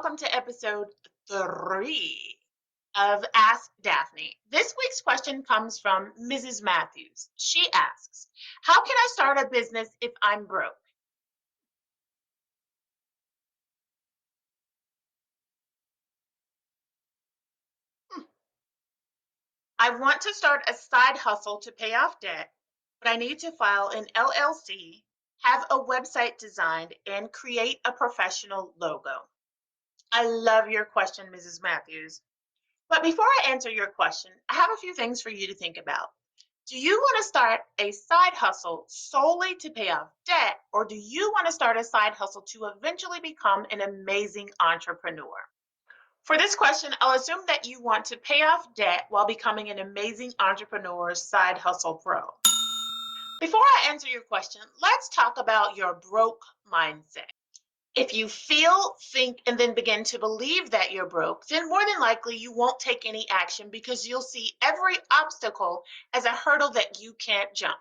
welcome to episode 3 of Ask Daphne. This week's question comes from Mrs. Matthews. She asks, how can I start a business if I'm broke? Hmm. I want to start a side hustle to pay off debt, but I need to file an LLC, have a website designed, and create a professional logo. I love your question, Mrs. Matthews. But before I answer your question, I have a few things for you to think about. Do you want to start a side hustle solely to pay off debt, or do you want to start a side hustle to eventually become an amazing entrepreneur? For this question, I'll assume that you want to pay off debt while becoming an amazing entrepreneur side hustle pro. Before I answer your question, let's talk about your broke mindset. If you feel, think, and then begin to believe that you're broke, then more than likely you won't take any action because you'll see every obstacle as a hurdle that you can't jump.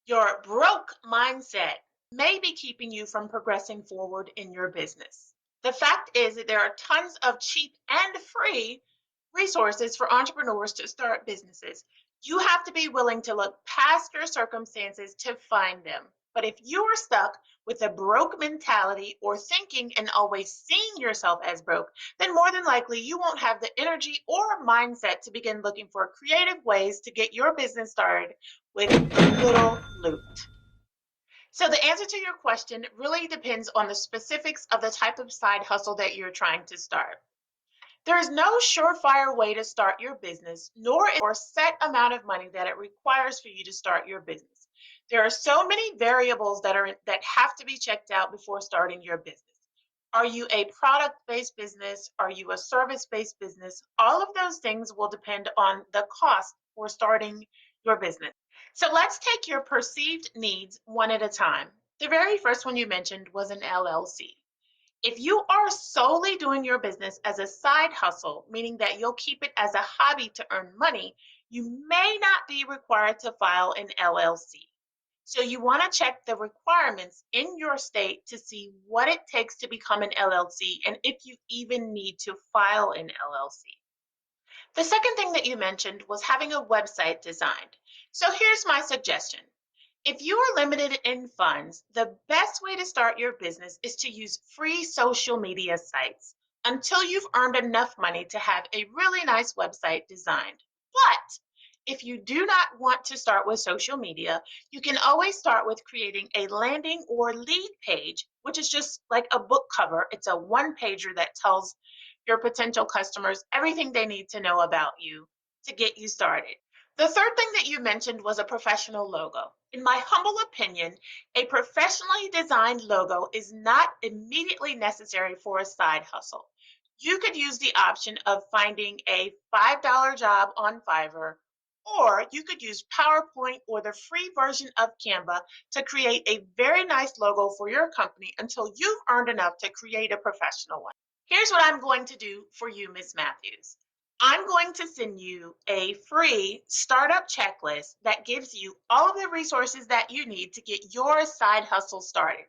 Your broke mindset may be keeping you from progressing forward in your business. The fact is that there are tons of cheap and free resources for entrepreneurs to start businesses. You have to be willing to look past your circumstances to find them. But if you are stuck with a broke mentality or thinking and always seeing yourself as broke, then more than likely you won't have the energy or mindset to begin looking for creative ways to get your business started with little loot. So the answer to your question really depends on the specifics of the type of side hustle that you're trying to start. There is no surefire way to start your business, nor is there a set amount of money that it requires for you to start your business. There are so many variables that have to be checked out before starting your business. Are you a product-based business? Are you a service-based business? All of those things will depend on the cost for starting your business. So let's take your perceived needs one at a time. The very first one you mentioned was an LLC. If you are solely doing your business as a side hustle, meaning that you'll keep it as a hobby to earn money, you may not be required to file an LLC. So you want to check the requirements in your state to see what it takes to become an LLC and if you even need to file an LLC. The second thing that you mentioned was having a website designed. So here's my suggestion. If you are limited in funds, the best way to start your business is to use free social media sites until you've earned enough money to have a really nice website designed. But if you do not want to start with social media, you can always start with creating a landing or lead page, which is just like a book cover. It's a one pager that tells your potential customers everything they need to know about you to get you started. The third thing that you mentioned was a professional logo. In my humble opinion, a professionally designed logo is not immediately necessary for a side hustle. You could use the option of finding a $5 job on Fiverr, or you could use PowerPoint or the free version of Canva to create a very nice logo for your company until you've earned enough to create a professional one. Here's what I'm going to do for you, Miss Matthews. I'm going to send you a free startup checklist that gives you all of the resources that you need to get your side hustle started.